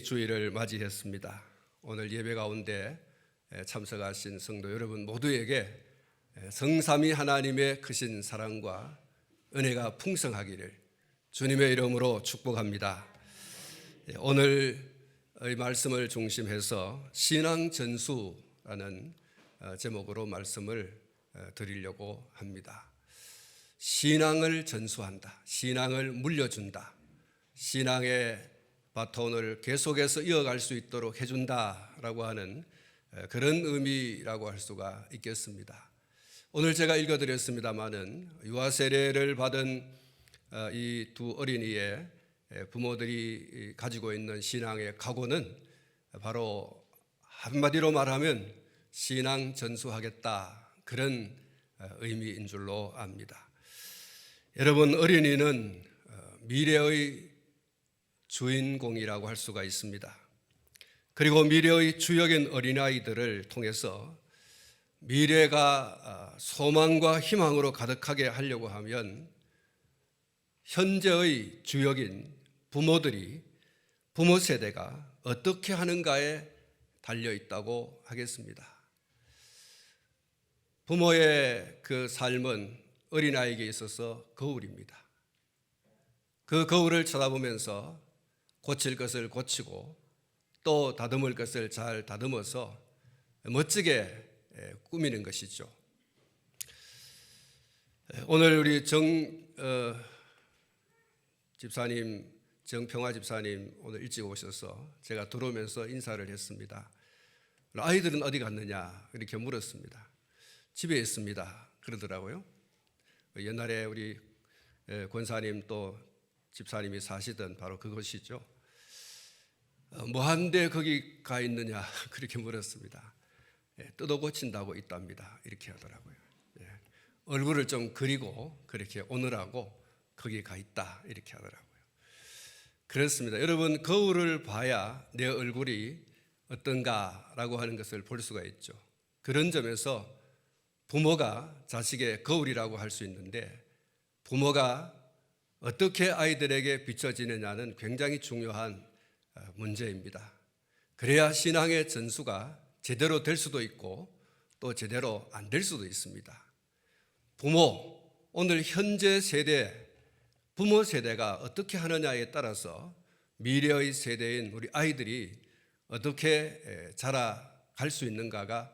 주일을 맞이했습니다. 오늘 예배 가운데 참석하신 성도 여러분 모두에게 성삼위 하나님의 크신 사랑과 은혜가 풍성하기를 주님의 이름으로 축복합니다. 오늘의 말씀을 중심해서 신앙전수라는 제목으로 말씀을 드리려고 합니다. 신앙을 전수한다, 신앙을 물려준다, 신앙의 바톤을 계속해서 이어갈 수 있도록 해준다라고 하는 그런 의미라고 할 수가 있겠습니다. 오늘 제가 읽어드렸습니다마는 유아 세례를 받은 이 두 어린이의 부모들이 가지고 있는 신앙의 각오는 바로 한마디로 말하면 신앙 전수하겠다, 그런 의미인 줄로 압니다. 여러분, 어린이는 미래의 주인공이라고 할 수가 있습니다. 그리고 미래의 주역인 어린아이들을 통해서 미래가 소망과 희망으로 가득하게 하려고 하면 현재의 주역인 부모들이, 부모 세대가 어떻게 하는가에 달려있다고 하겠습니다. 부모의 그 삶은 어린아이에게 있어서 거울입니다. 그 거울을 쳐다보면서 고칠 것을 고치고 또 다듬을 것을 잘 다듬어서 멋지게 꾸미는 것이죠. 오늘 우리 정평화 집사님 오늘 일찍 오셔서 제가 들어오면서 인사를 했습니다. 아이들은 어디 갔느냐 이렇게 물었습니다. 집에 있습니다 그러더라고요. 옛날에 우리 권사님 또 집사님이 사시던 바로 그것이죠. 뭐한데 거기 가 있느냐 그렇게 물었습니다. 뜯어 고친다고 있답니다 이렇게 하더라고요. 얼굴을 좀 그리고 그렇게 오느라고 거기 가 있다 이렇게 하더라고요. 그렇습니다. 여러분, 거울을 봐야 내 얼굴이 어떤가라고 하는 것을 볼 수가 있죠. 그런 점에서 부모가 자식의 거울이라고 할 수 있는데, 부모가 어떻게 아이들에게 비춰지느냐는 굉장히 중요한 문제입니다. 그래야 신앙의 전수가 제대로 될 수도 있고 또 제대로 안 될 수도 있습니다. 부모, 오늘 현재 세대, 부모 세대가 어떻게 하느냐에 따라서 미래의 세대인 우리 아이들이 어떻게 자라갈 수 있는가가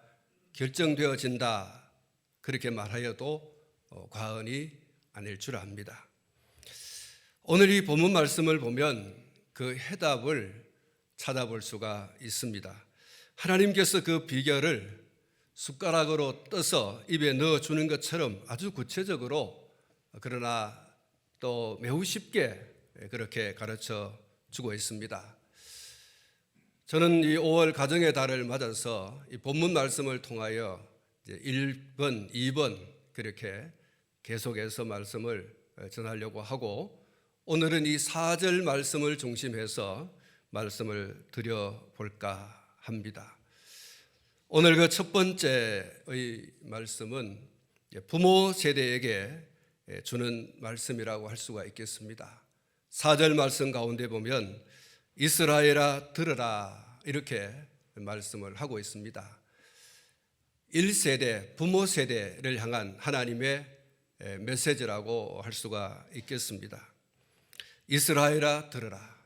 결정되어진다, 그렇게 말하여도 과언이 아닐 줄 압니다. 오늘 이 본문 말씀을 보면 그 해답을 찾아볼 수가 있습니다. 하나님께서 그 비결을 숟가락으로 떠서 입에 넣어주는 것처럼 아주 구체적으로, 그러나 또 매우 쉽게 그렇게 가르쳐 주고 있습니다. 저는 이 5월 가정의 달을 맞아서 이 본문 말씀을 통하여 이제 1번, 2번 그렇게 계속해서 말씀을 전하려고 하고, 오늘은 이 4절 말씀을 중심해서 말씀을 드려볼까 합니다. 오늘 그 첫 번째의 말씀은 부모 세대에게 주는 말씀이라고 할 수가 있겠습니다. 4절 말씀 가운데 보면 이스라엘아 들으라 이렇게 말씀을 하고 있습니다. 1세대, 부모 세대를 향한 하나님의 메시지라고 할 수가 있겠습니다. 이스라엘아 들으라.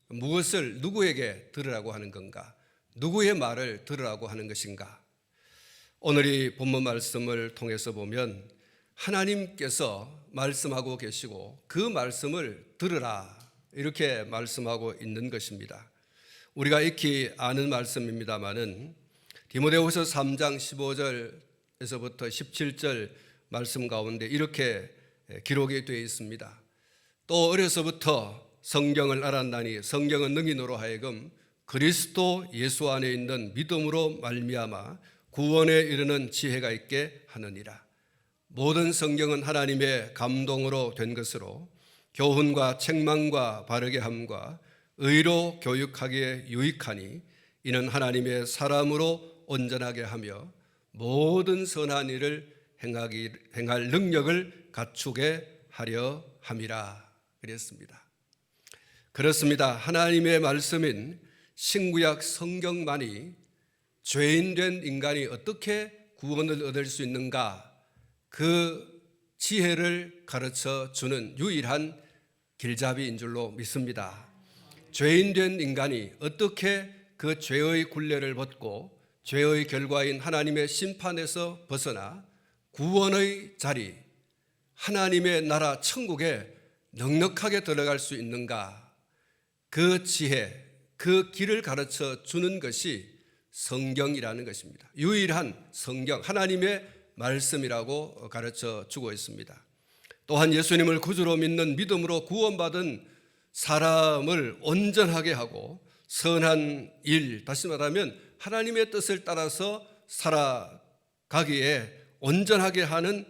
무엇을 누구에게 들으라고 하는 건가? 누구의 말을 들으라고 하는 것인가? 오늘 이 본문 말씀을 통해서 보면 하나님께서 말씀하고 계시고 그 말씀을 들으라 이렇게 말씀하고 있는 것입니다. 우리가 익히 아는 말씀입니다마는 디모데후서 3장 15절에서부터 17절 말씀 가운데 이렇게 기록이 되어 있습니다. 또 어려서부터 성경을 알았나니 성경은 능인으로 하여금 그리스도 예수 안에 있는 믿음으로 말미암아 구원에 이르는 지혜가 있게 하느니라. 모든 성경은 하나님의 감동으로 된 것으로 교훈과 책망과 바르게 함과 의로 교육하기에 유익하니 이는 하나님의 사람으로 온전하게 하며 모든 선한 일을 행할 능력을 갖추게 하려 함이라 그랬습니다. 그렇습니다. 하나님의 말씀인 신구약 성경만이 죄인된 인간이 어떻게 구원을 얻을 수 있는가, 그 지혜를 가르쳐 주는 유일한 길잡이인 줄로 믿습니다. 죄인된 인간이 어떻게 그 죄의 굴레를 벗고 죄의 결과인 하나님의 심판에서 벗어나 구원의 자리, 하나님의 나라 천국에 넉넉하게 들어갈 수 있는가, 그 지혜, 그 길을 가르쳐 주는 것이 성경이라는 것입니다. 유일한 성경, 하나님의 말씀이라고 가르쳐 주고 있습니다. 또한 예수님을 구주로 믿는 믿음으로 구원받은 사람을 온전하게 하고 선한 일, 다시 말하면 하나님의 뜻을 따라서 살아가기에 온전하게 하는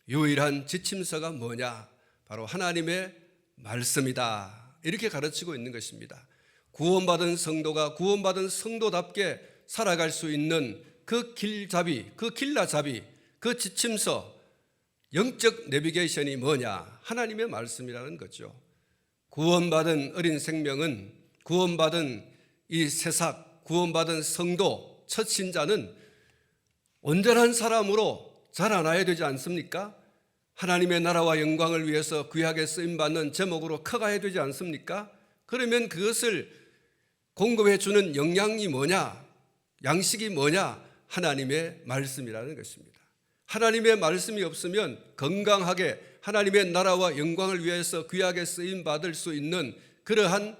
유일한 지침서가 뭐냐? 바로 하나님의 말씀이다. 이렇게 가르치고 있는 것입니다. 구원받은 성도가 구원받은 성도답게 살아갈 수 있는 그 길잡이, 그 길라잡이, 그 지침서, 영적 내비게이션이 뭐냐? 하나님의 말씀이라는 거죠. 구원받은 어린 생명은, 구원받은 이 새싹, 구원받은 성도, 첫 신자는 온전한 사람으로 자라나야 되지 않습니까? 하나님의 나라와 영광을 위해서 귀하게 쓰임받는 제목으로 커가야 되지 않습니까? 그러면 그것을 공급해 주는 영양이 뭐냐? 양식이 뭐냐? 하나님의 말씀이라는 것입니다. 하나님의 말씀이 없으면 건강하게 하나님의 나라와 영광을 위해서 귀하게 쓰임받을 수 있는 그러한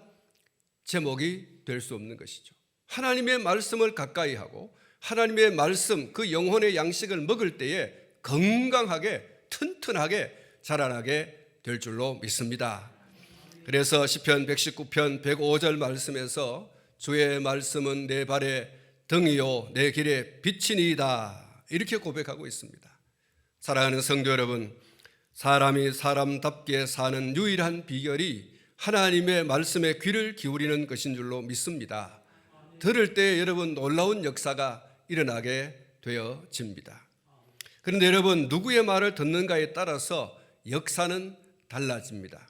제목이 될 수 없는 것이죠. 하나님의 말씀을 가까이 하고 하나님의 말씀, 그 영혼의 양식을 먹을 때에 건강하게 튼튼하게 자라나게 될 줄로 믿습니다. 그래서 시편 119편 105절 말씀에서 주의 말씀은 내 발의 등이요 내 길의 빛이니이다, 이렇게 고백하고 있습니다. 사랑하는 성도 여러분, 사람이 사람답게 사는 유일한 비결이 하나님의 말씀에 귀를 기울이는 것인 줄로 믿습니다. 들을 때 여러분 놀라운 역사가 일어나게 되어집니다. 그런데 여러분, 누구의 말을 듣는가에 따라서 역사는 달라집니다.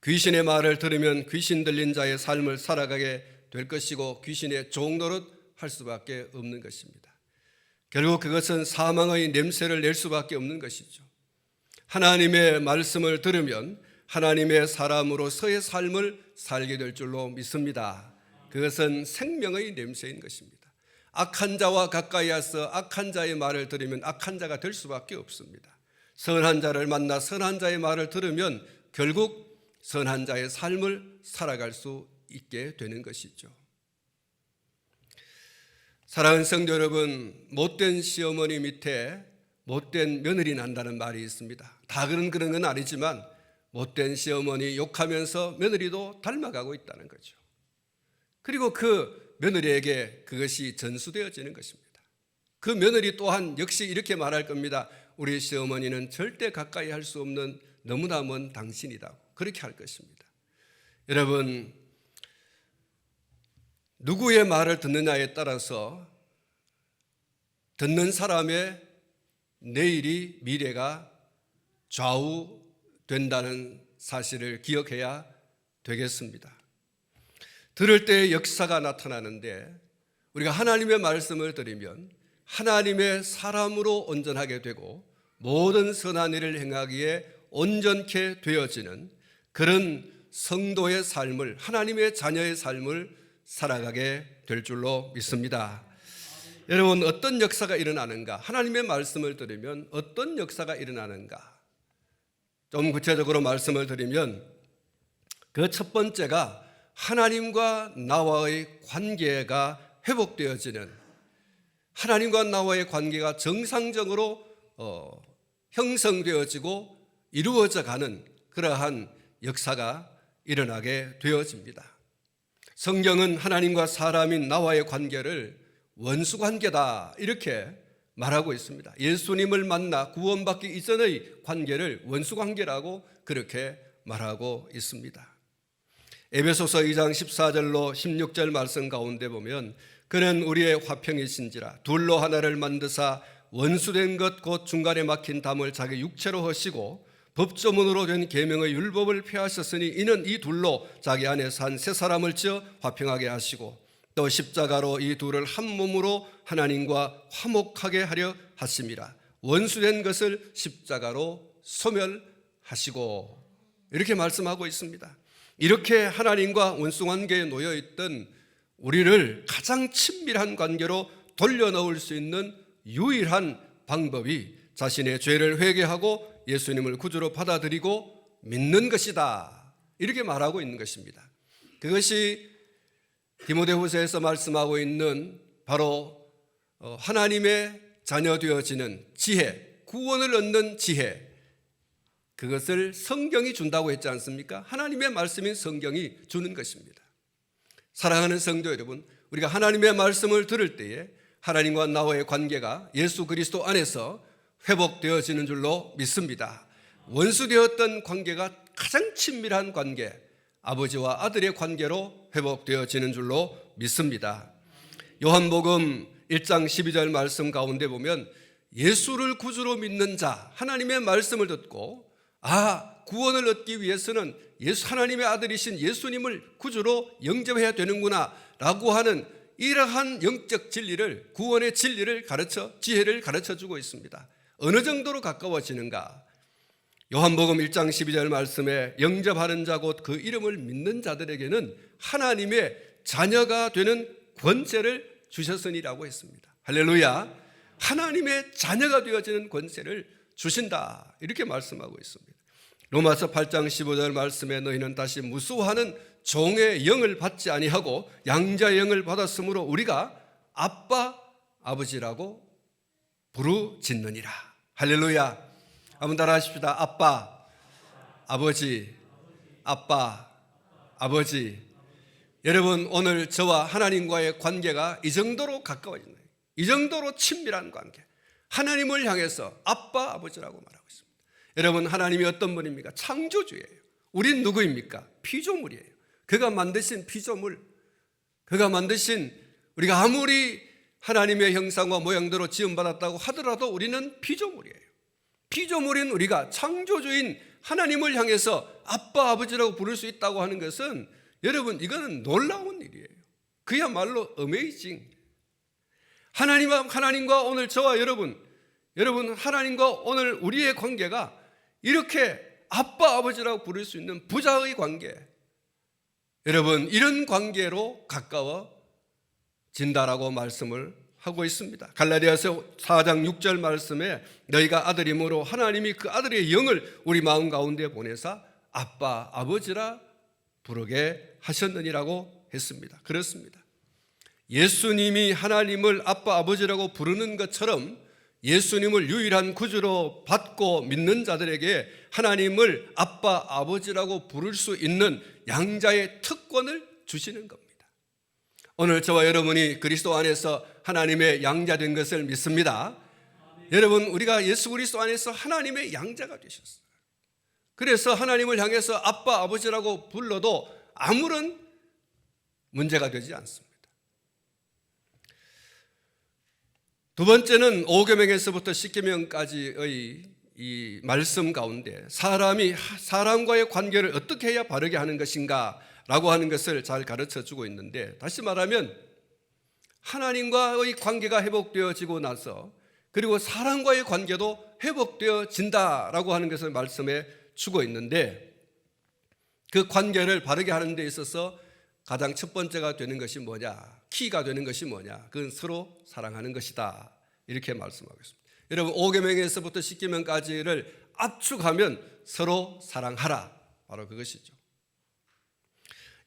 귀신의 말을 들으면 귀신 들린 자의 삶을 살아가게 될 것이고 귀신의 종노릇 할 수밖에 없는 것입니다. 결국 그것은 사망의 냄새를 낼 수밖에 없는 것이죠. 하나님의 말씀을 들으면 하나님의 사람으로서의 삶을 살게 될 줄로 믿습니다. 그것은 생명의 냄새인 것입니다. 악한 자와 가까이 와서 악한 자의 말을 들으면 악한 자가 될 수밖에 없습니다. 선한 자를 만나 선한 자의 말을 들으면 결국 선한 자의 삶을 살아갈 수 있게 되는 것이죠. 사랑하는 성도 여러분, 못된 시어머니 밑에 못된 며느리 난다는 말이 있습니다. 다 그런 건 아니지만 못된 시어머니 욕하면서 며느리도 닮아가고 있다는 거죠. 그리고 그 며느리에게 그것이 전수되어지는 것입니다. 그 며느리 또한 역시 이렇게 말할 겁니다. 우리 시어머니는 절대 가까이 할 수 없는 너무나 먼 당신이다. 그렇게 할 것입니다. 여러분, 누구의 말을 듣느냐에 따라서 듣는 사람의 내일이, 미래가 좌우된다는 사실을 기억해야 되겠습니다. 들을 때 역사가 나타나는데 우리가 하나님의 말씀을 들으면 하나님의 사람으로 온전하게 되고 모든 선한 일을 행하기에 온전케 되어지는 그런 성도의 삶을, 하나님의 자녀의 삶을 살아가게 될 줄로 믿습니다. 여러분, 어떤 역사가 일어나는가? 하나님의 말씀을 들으면 어떤 역사가 일어나는가? 좀 구체적으로 말씀을 드리면 그 첫 번째가 하나님과 나와의 관계가 회복되어지는, 하나님과 나와의 관계가 정상적으로 형성되어지고 이루어져 가는 그러한 역사가 일어나게 되어집니다. 성경은 하나님과 사람인 나와의 관계를 원수관계다 이렇게 말하고 있습니다. 예수님을 만나 구원받기 이전의 관계를 원수관계라고 그렇게 말하고 있습니다. 에베소서 2장 14절로 16절 말씀 가운데 보면 그는 우리의 화평이신지라 둘로 하나를 만드사 원수된 것 곧 중간에 막힌 담을 자기 육체로 하시고 법조문으로 된 계명의 율법을 폐하셨으니 이는 이 둘로 자기 안에서 한 새 사람을 지어 화평하게 하시고 또 십자가로 이 둘을 한 몸으로 하나님과 화목하게 하려 하심이라. 원수된 것을 십자가로 소멸하시고, 이렇게 말씀하고 있습니다. 이렇게 하나님과 원수관계에 놓여있던 우리를 가장 친밀한 관계로 돌려놓을 수 있는 유일한 방법이 자신의 죄를 회개하고 예수님을 구주로 받아들이고 믿는 것이다, 이렇게 말하고 있는 것입니다. 그것이 디모데후서에서 말씀하고 있는 바로 하나님의 자녀 되어지는 지혜, 구원을 얻는 지혜, 그것을 성경이 준다고 했지 않습니까? 하나님의 말씀인 성경이 주는 것입니다. 사랑하는 성도 여러분, 우리가 하나님의 말씀을 들을 때에 하나님과 나와의 관계가 예수 그리스도 안에서 회복되어지는 줄로 믿습니다. 원수되었던 관계가 가장 친밀한 관계, 아버지와 아들의 관계로 회복되어지는 줄로 믿습니다. 요한복음 1장 12절 말씀 가운데 보면 예수를 구주로 믿는 자, 하나님의 말씀을 듣고 구원을 얻기 위해서는 하나님의 아들이신 예수님을 구주로 영접해야 되는구나 라고 하는 이러한 영적 진리를, 구원의 진리를 지혜를 가르쳐주고 있습니다. 어느 정도로 가까워지는가? 요한복음 1장 12절 말씀에 영접하는 자 곧 그 이름을 믿는 자들에게는 하나님의 자녀가 되는 권세를 주셨으니라고 했습니다. 할렐루야. 하나님의 자녀가 되어지는 권세를 주신다, 이렇게 말씀하고 있습니다. 로마서 8장 15절 말씀에 너희는 다시 무수하는 종의 영을 받지 아니하고 양자의 영을 받았으므로 우리가 아빠 아버지라고 부르짖느니라. 할렐루야. 한번 따라 하십시다. 아빠 아버지, 아빠 아버지. 여러분, 오늘 저와 하나님과의 관계가 이 정도로 가까워진 거예요. 이 정도로 친밀한 관계, 하나님을 향해서 아빠 아버지라고 말하고 있습니다. 여러분, 하나님이 어떤 분입니까? 창조주예요. 우린 누구입니까? 피조물이에요. 그가 만드신 피조물, 그가 만드신, 우리가 아무리 하나님의 형상과 모양대로 지음받았다고 하더라도 우리는 피조물이에요. 피조물인 우리가 창조주인 하나님을 향해서 아빠 아버지라고 부를 수 있다고 하는 것은, 여러분, 이거는 놀라운 일이에요. 그야말로 어메이징. 하나님과 오늘 저와 여러분 하나님과 오늘 우리의 관계가 이렇게 아빠 아버지라고 부를 수 있는 부자의 관계, 여러분, 이런 관계로 가까워진다라고 말씀을 하고 있습니다. 갈라디아서 4장 6절 말씀에 너희가 아들이므로 하나님이 그 아들의 영을 우리 마음 가운데 보내사 아빠 아버지라 부르게 하셨느니라고 했습니다. 그렇습니다. 예수님이 하나님을 아빠 아버지라고 부르는 것처럼 예수님을 유일한 구주로 받고 믿는 자들에게 하나님을 아빠 아버지라고 부를 수 있는 양자의 특권을 주시는 겁니다. 오늘 저와 여러분이 그리스도 안에서 하나님의 양자된 것을 믿습니다. 여러분, 우리가 예수 그리스도 안에서 하나님의 양자가 되셨어요. 그래서 하나님을 향해서 아빠 아버지라고 불러도 아무런 문제가 되지 않습니다. 두 번째는 5계명에서부터 10계명까지의 이 말씀 가운데 사람과의 관계를 어떻게 해야 바르게 하는 것인가 라고 하는 것을 잘 가르쳐 주고 있는데, 다시 말하면 하나님과의 관계가 회복되어지고 나서 그리고 사람과의 관계도 회복되어진다라고 하는 것을 말씀해 주고 있는데, 그 관계를 바르게 하는 데 있어서 가장 첫 번째가 되는 것이 뭐냐, 키가 되는 것이 뭐냐, 그건 서로 사랑하는 것이다, 이렇게 말씀하고 있습니다. 여러분, 5계명에서부터 10계명까지를 압축하면 서로 사랑하라, 바로 그것이죠.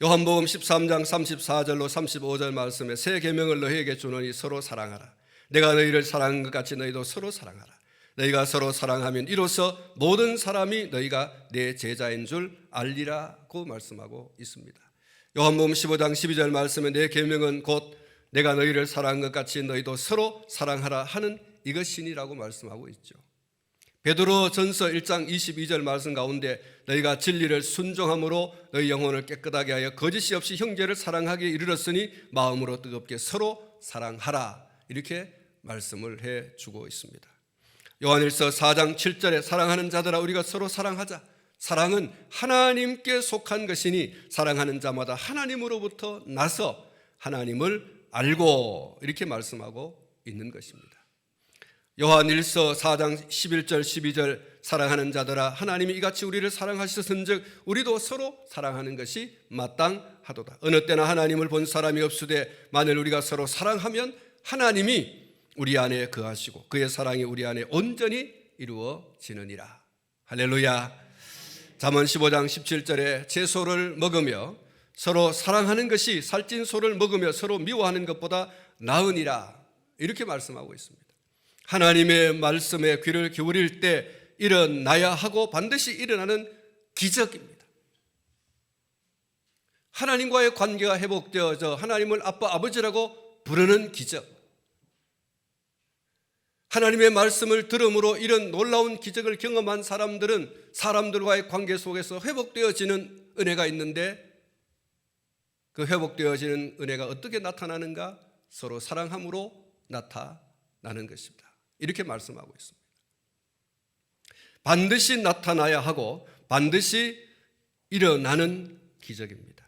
요한복음 13장 34절로 35절 말씀에 새 계명을 너희에게 주노니 서로 사랑하라. 내가 너희를 사랑한 것 같이 너희도 서로 사랑하라. 너희가 서로 사랑하면 이로써 모든 사람이 너희가 내 제자인 줄 알리라고 말씀하고 있습니다. 요한복음 15장 12절 말씀에 내 계명은 곧 내가 너희를 사랑한 것 같이 너희도 서로 사랑하라 하는 이것이니라고 말씀하고 있죠. 베드로 전서 1장 22절 말씀 가운데 너희가 진리를 순종함으로 너희 영혼을 깨끗하게 하여 거짓이 없이 형제를 사랑하기에 이르렀으니 마음으로 뜨겁게 서로 사랑하라, 이렇게 말씀을 해주고 있습니다. 요한일서 4장 7절에 사랑하는 자들아 우리가 서로 사랑하자. 사랑은 하나님께 속한 것이니 사랑하는 자마다 하나님으로부터 나서 하나님을 알고 이렇게 말씀하고 있는 것입니다. 요한일서 4장 11절 12절 사랑하는 자들아 하나님이 이같이 우리를 사랑하셨은즉 우리도 서로 사랑하는 것이 마땅하도다. 어느 때나 하나님을 본 사람이 없으되 만일 우리가 서로 사랑하면 하나님이 우리 안에 거하시고 그의 사랑이 우리 안에 온전히 이루어지느니라. 할렐루야. 잠언 15장 17절에 제 소를 먹으며 서로 사랑하는 것이 살찐 소를 먹으며 서로 미워하는 것보다 나으니라. 이렇게 말씀하고 있습니다. 하나님의 말씀에 귀를 기울일 때 일어나야 하고 반드시 일어나는 기적입니다. 하나님과의 관계가 회복되어져 하나님을 아빠 아버지라고 부르는 기적. 하나님의 말씀을 들음으로 이런 놀라운 기적을 경험한 사람들은 사람들과의 관계 속에서 회복되어지는 은혜가 있는데 그 회복되어지는 은혜가 어떻게 나타나는가? 서로 사랑함으로 나타나는 것입니다. 이렇게 말씀하고 있습니다. 반드시 나타나야 하고 반드시 일어나는 기적입니다.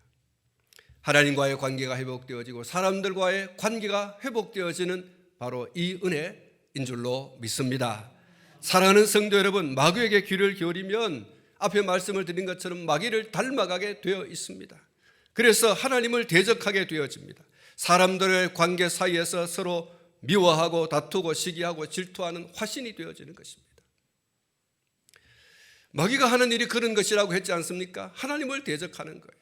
하나님과의 관계가 회복되어지고 사람들과의 관계가 회복되어지는 바로 이 은혜인 줄로 믿습니다. 사랑하는 성도 여러분, 마귀에게 귀를 기울이면 앞에 말씀을 드린 것처럼 마귀를 닮아가게 되어 있습니다. 그래서 하나님을 대적하게 되어집니다. 사람들의 관계 사이에서 서로 미워하고 다투고 시기하고 질투하는 화신이 되어지는 것입니다. 마귀가 하는 일이 그런 것이라고 했지 않습니까? 하나님을 대적하는 거예요.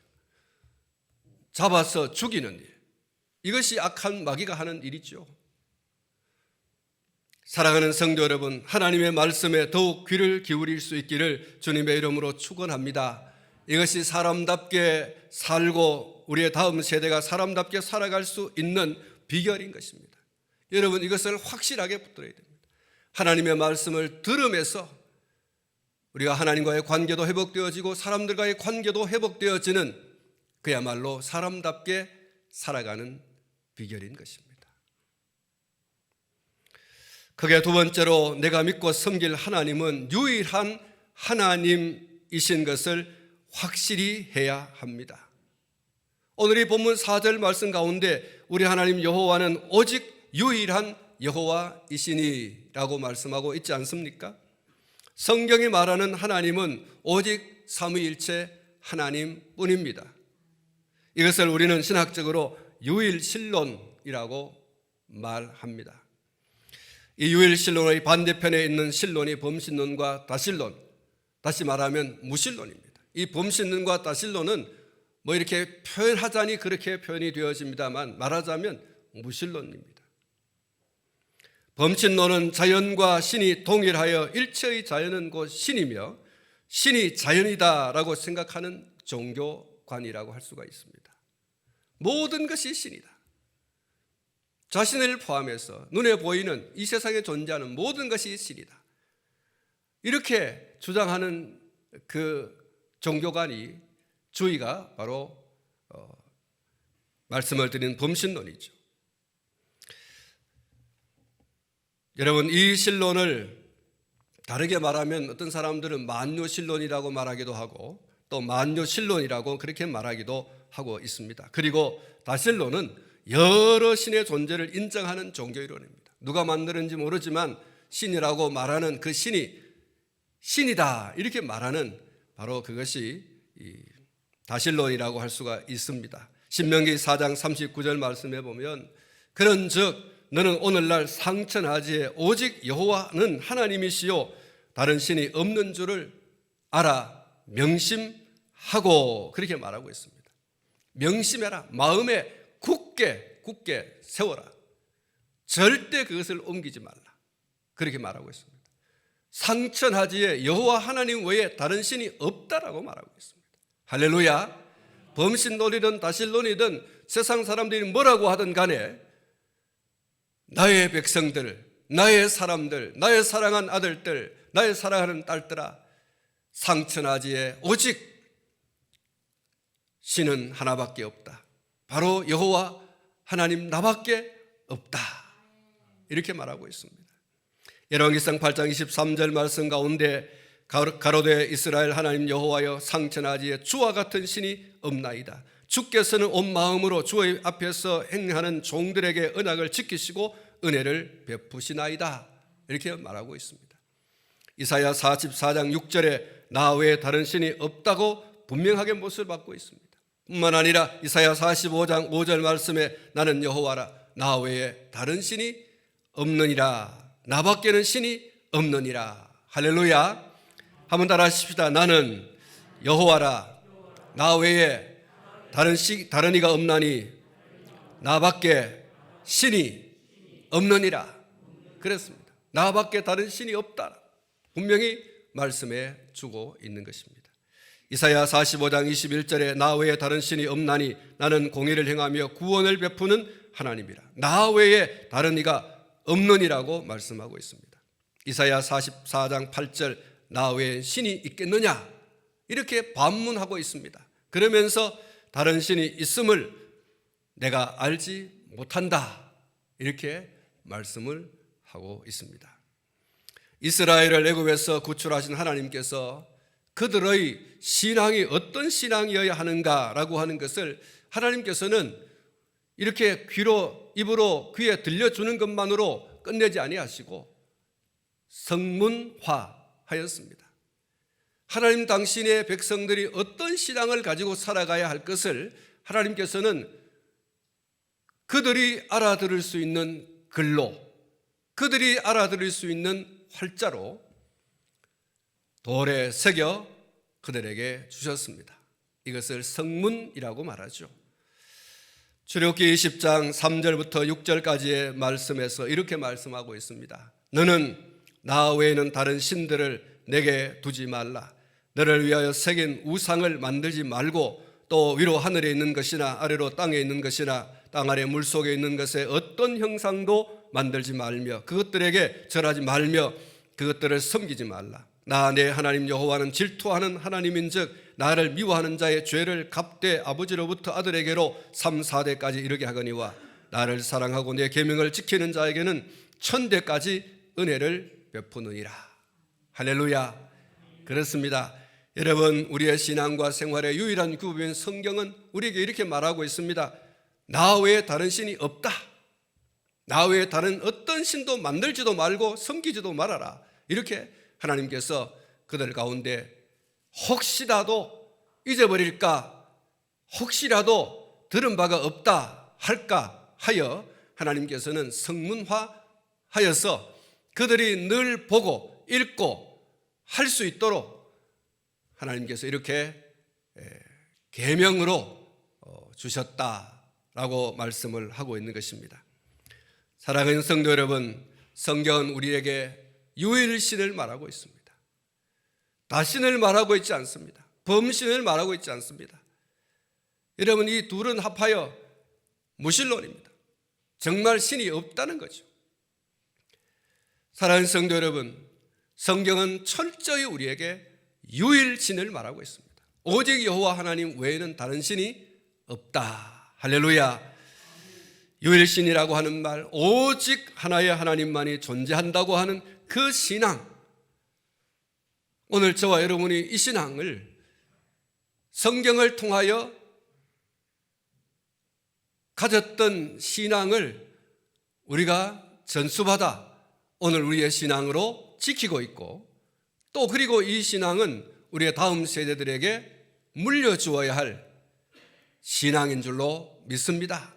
잡아서 죽이는 일. 이것이 악한 마귀가 하는 일이죠. 사랑하는 성도 여러분, 하나님의 말씀에 더욱 귀를 기울일 수 있기를 주님의 이름으로 축원합니다. 이것이 사람답게 살고 우리의 다음 세대가 사람답게 살아갈 수 있는 비결인 것입니다. 여러분, 이것을 확실하게 붙들어야 됩니다. 하나님의 말씀을 들으면서 우리가 하나님과의 관계도 회복되어지고 사람들과의 관계도 회복되어지는 그야말로 사람답게 살아가는 비결인 것입니다. 크게 두 번째로 내가 믿고 섬길 하나님은 유일한 하나님이신 것을 확실히 해야 합니다. 오늘 이 본문 4절 말씀 가운데 우리 하나님 여호와는 오직 유일한 여호와이시니 라고 말씀하고 있지 않습니까? 성경이 말하는 하나님은 오직 삼위일체 하나님뿐입니다. 이것을 우리는 신학적으로 유일신론이라고 말합니다. 이 유일신론의 반대편에 있는 신론이 범신론과 다신론, 다시 말하면 무신론입니다. 이 범신론과 다신론은 뭐 이렇게 표현하자니 그렇게 표현이 되어집니다만 말하자면 무신론입니다. 범신론은 자연과 신이 동일하여 일체의 자연은 곧 신이며 신이 자연이다라고 생각하는 종교관이라고 할 수가 있습니다. 모든 것이 신이다. 자신을 포함해서 눈에 보이는 이 세상에 존재하는 모든 것이 신이다. 이렇게 주장하는 그 종교관이 주의가 바로 말씀을 드리는 범신론이죠. 여러분, 이 신론을 다르게 말하면 어떤 사람들은 만유신론이라고 말하기도 하고 또 만유신론이라고 그렇게 말하기도 하고 있습니다. 그리고 다신론은 여러 신의 존재를 인정하는 종교이론입니다. 누가 만들었는지 모르지만 신이라고 말하는 그 신이 신이다 이렇게 말하는 바로 그것이 다신론이라고 할 수가 있습니다. 신명기 4장 39절 말씀해 보면 그런즉 너는 오늘날 상천하지에 오직 여호와는 하나님이시요 다른 신이 없는 줄을 알아 명심하고 그렇게 말하고 있습니다. 명심해라. 마음에 굳게 세워라. 절대 그것을 옮기지 말라. 그렇게 말하고 있습니다. 상천하지에 여호와 하나님 외에 다른 신이 없다라고 말하고 있습니다. 할렐루야. 범신론이든 다신론이든 세상 사람들이 뭐라고 하든 간에 나의 백성들, 나의 사람들, 나의 사랑한 아들들, 나의 사랑하는 딸들아, 상천하지에 오직 신은 하나밖에 없다. 바로 여호와 하나님 나밖에 없다. 이렇게 말하고 있습니다. 열왕기상 8장 23절 말씀 가운데 가로되 이스라엘 하나님 여호와여 상천하지에 주와 같은 신이 없나이다. 주께서는 온 마음으로 주의 앞에서 행하는 종들에게 언약을 지키시고 은혜를 베푸시나이다. 이렇게 말하고 있습니다. 이사야 44장 6절에 나 외에 다른 신이 없다고 분명하게 못을 받고 있습니다. 뿐만 아니라 이사야 45장 5절 말씀에 나는 여호와라 나 외에 다른 신이 없느니라. 나밖에는 신이 없느니라. 할렐루야. 한번 따라 하십시다. 나는 여호와라 나 외에 다른 이가 없나니 나밖에 신이 없느니라. 그랬습니다. 나밖에 다른 신이 없다. 분명히 말씀해 주고 있는 것입니다. 이사야 45장 21절에 나 외에 다른 신이 없나니 나는 공의를 행하며 구원을 베푸는 하나님이라. 나 외에 다른 이가 없느니라고 말씀하고 있습니다. 이사야 44장 8절 나 외에 신이 있겠느냐 이렇게 반문하고 있습니다. 그러면서 다른 신이 있음을 내가 알지 못한다 이렇게 말씀을 하고 있습니다. 이스라엘을 애굽에서 구출하신 하나님께서 그들의 신앙이 어떤 신앙이어야 하는가라고 하는 것을 하나님께서는 이렇게 입으로 귀에 들려주는 것만으로 끝내지 아니하시고 성문화하였습니다. 하나님 당신의 백성들이 어떤 신앙을 가지고 살아가야 할 것을 하나님께서는 그들이 알아들을 수 있는 글로, 그들이 알아들을 수 있는 활자로 돌에 새겨 그들에게 주셨습니다. 이것을 성문이라고 말하죠. 출애굽기 20장 3절부터 6절까지의 말씀에서 이렇게 말씀하고 있습니다. 너는 나 외에는 다른 신들을 내게 두지 말라. 너를 위하여 새긴 우상을 만들지 말고 또 위로 하늘에 있는 것이나 아래로 땅에 있는 것이나 땅 아래 물속에 있는 것에 어떤 형상도 만들지 말며 그것들에게 절하지 말며 그것들을 섬기지 말라. 나 내 하나님 여호와는 질투하는 하나님인즉 나를 미워하는 자의 죄를 갚되 아버지로부터 아들에게로 3, 4대까지 이르게 하거니와 나를 사랑하고 내 계명을 지키는 자에게는 1000대까지 은혜를 베푸느니라. 할렐루야. 그렇습니다. 여러분, 우리의 신앙과 생활의 유일한 구분인 성경은 우리에게 이렇게 말하고 있습니다. 나 외에 다른 신이 없다. 나 외에 다른 어떤 신도 만들지도 말고 섬기지도 말아라. 이렇게 하나님께서 그들 가운데 혹시라도 잊어버릴까, 혹시라도 들은 바가 없다 할까 하여 하나님께서는 성문화하여서 그들이 늘 보고 읽고 할 수 있도록 하나님께서 이렇게 계명으로 주셨다라고 말씀을 하고 있는 것입니다. 사랑하는 성도 여러분, 성경은 우리에게 유일신을 말하고 있습니다. 다신을 말하고 있지 않습니다. 범신을 말하고 있지 않습니다. 여러분, 이 둘은 합하여 무신론입니다. 정말 신이 없다는 거죠. 사랑하는 성도 여러분, 성경은 철저히 우리에게 유일신을 말하고 있습니다. 오직 여호와 하나님 외에는 다른 신이 없다. 할렐루야. 유일신이라고 하는 말, 오직 하나의 하나님만이 존재한다고 하는 그 신앙, 오늘 저와 여러분이 이 신앙을 성경을 통하여 가졌던 신앙을 우리가 전수받아 오늘 우리의 신앙으로 지키고 있고, 또 그리고 이 신앙은 우리의 다음 세대들에게 물려주어야 할 신앙인 줄로 믿습니다.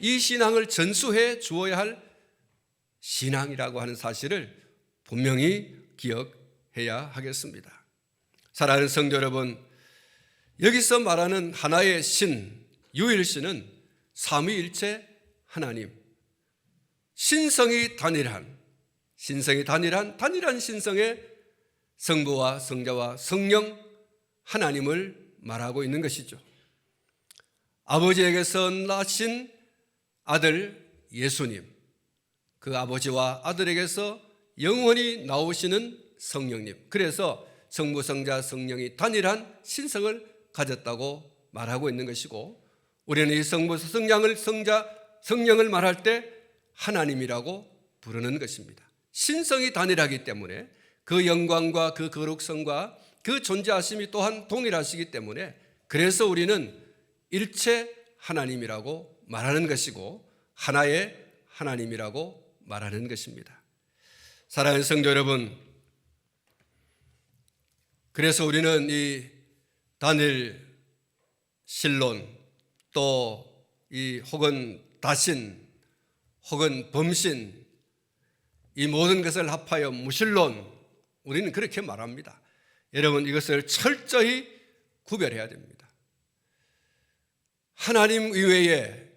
이 신앙을 전수해 주어야 할 신앙이라고 하는 사실을 분명히 기억해야 하겠습니다. 사랑하는 성도 여러분, 여기서 말하는 하나의 신, 유일신은 삼위일체 하나님, 신성이 단일한 단일한 신성의 성부와 성자와 성령 하나님을 말하고 있는 것이죠. 아버지에게서 나신 아들 예수님, 그 아버지와 아들에게서 영원히 나오시는 성령님, 그래서 성부, 성자, 성령이 단일한 신성을 가졌다고 말하고 있는 것이고, 우리는 이 성부, 성령을 말할 때 하나님이라고 부르는 것입니다. 신성이 단일하기 때문에 그 영광과 그 거룩성과 그 존재하심이 또한 동일하시기 때문에, 그래서 우리는 일체 하나님이라고 말하는 것이고 하나의 하나님이라고 말하는 것입니다. 사랑하는 성도 여러분, 그래서 우리는 이 단일, 신론, 또 이 혹은 다신, 혹은 범신, 이 모든 것을 합하여 무신론, 우리는 그렇게 말합니다. 여러분, 이것을 철저히 구별해야 됩니다. 하나님 이외에,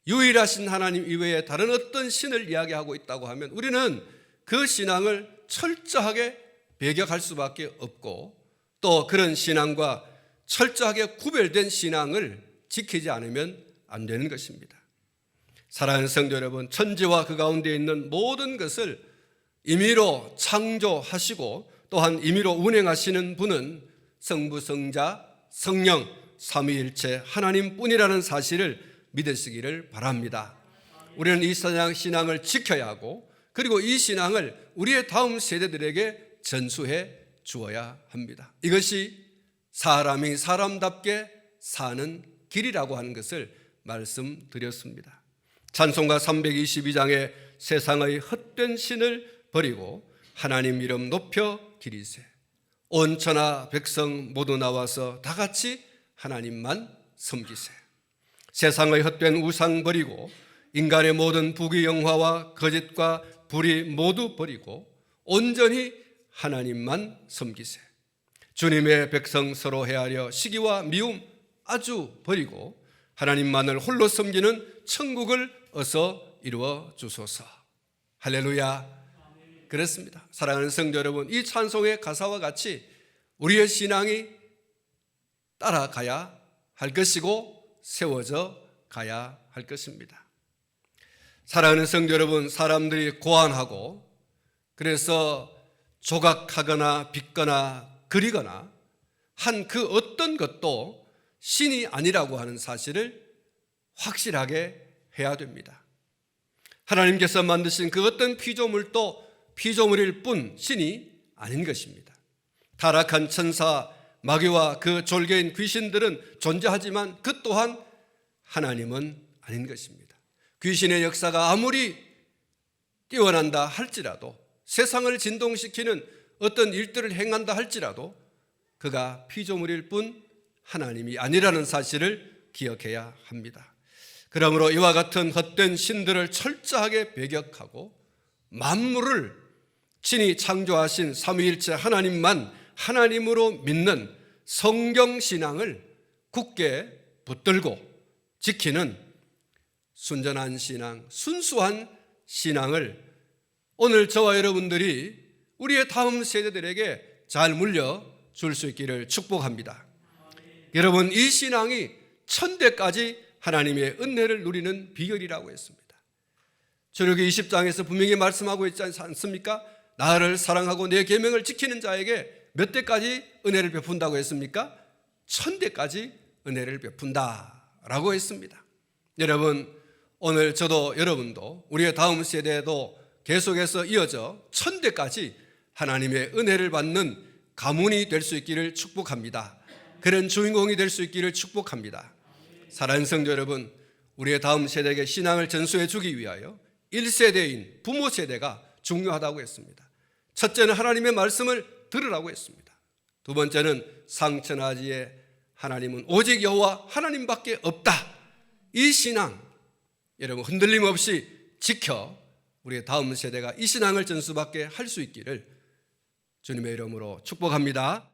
유일하신 하나님 이외에 다른 어떤 신을 이야기하고 있다고 하면 우리는 그 신앙을 철저하게 배격할 수밖에 없고, 또 그런 신앙과 철저하게 구별된 신앙을 지키지 않으면 안 되는 것입니다. 사랑하는 성도 여러분, 천지와 그 가운데 있는 모든 것을 임의로 창조하시고 또한 임의로 운행하시는 분은 성부, 성자, 성령, 삼위일체 하나님뿐이라는 사실을 믿으시기를 바랍니다. 우리는 이 신앙을 지켜야 하고, 그리고 이 신앙을 우리의 다음 세대들에게 전수해 주어야 합니다. 이것이 사람이 사람답게 사는 길이라고 하는 것을 말씀드렸습니다. 찬송가 322장에 세상의 헛된 신을 버리고 하나님 이름 높여 기리세. 온 천하 백성 모두 나와서 다 같이 하나님만 섬기세. 세상의 헛된 우상 버리고 인간의 모든 부귀영화와 거짓과 불의 모두 버리고 온전히 하나님만 섬기세. 주님의 백성 서로 헤아려 시기와 미움 아주 버리고 하나님만을 홀로 섬기는 천국을 어서 이루어 주소서. 할렐루야. 그렇습니다. 사랑하는 성도 여러분, 이 찬송의 가사와 같이 우리의 신앙이 따라가야 할 것이고 세워져 가야 할 것입니다. 사랑하는 성도 여러분, 사람들이 고안하고 그래서 조각하거나 빚거나 그리거나 한 그 어떤 것도 신이 아니라고 하는 사실을 확실하게 해야 됩니다. 하나님께서 만드신 그 어떤 피조물도 피조물일 뿐 신이 아닌 것입니다. 타락한 천사, 마귀와 그 졸개인 귀신들은 존재하지만 그 또한 하나님은 아닌 것입니다. 귀신의 역사가 아무리 뛰어난다 할지라도, 세상을 진동시키는 어떤 일들을 행한다 할지라도 그가 피조물일 뿐 하나님이 아니라는 사실을 기억해야 합니다. 그러므로 이와 같은 헛된 신들을 철저하게 배격하고 만물을 친히 창조하신 삼위일체 하나님만 하나님으로 믿는 성경신앙을 굳게 붙들고 지키는 순전한 신앙, 순수한 신앙을 오늘 저와 여러분들이 우리의 다음 세대들에게 잘 물려줄 수 있기를 축복합니다. 여러분, 이 신앙이 천대까지 하나님의 은혜를 누리는 비결이라고 했습니다. 출애굽기 20장에서 분명히 말씀하고 있지 않습니까? 나를 사랑하고 내 계명을 지키는 자에게 몇 대까지 은혜를 베푼다고 했습니까? 1000대까지 은혜를 베푼다라고 했습니다. 여러분, 오늘 저도 여러분도 우리의 다음 세대도 계속해서 이어져 1000대까지 하나님의 은혜를 받는 가문이 될 수 있기를 축복합니다. 그런 주인공이 될 수 있기를 축복합니다. 사랑하는 성도 여러분, 우리의 다음 세대에게 신앙을 전수해 주기 위하여 1세대인 부모 세대가 중요하다고 했습니다. 첫째는 하나님의 말씀을 들으라고 했습니다. 두 번째는 상천하지에 하나님은 오직 여호와 하나님밖에 없다. 이 신앙 여러분 흔들림 없이 지켜 우리의 다음 세대가 이 신앙을 전수받게 할 수 있기를 주님의 이름으로 축복합니다.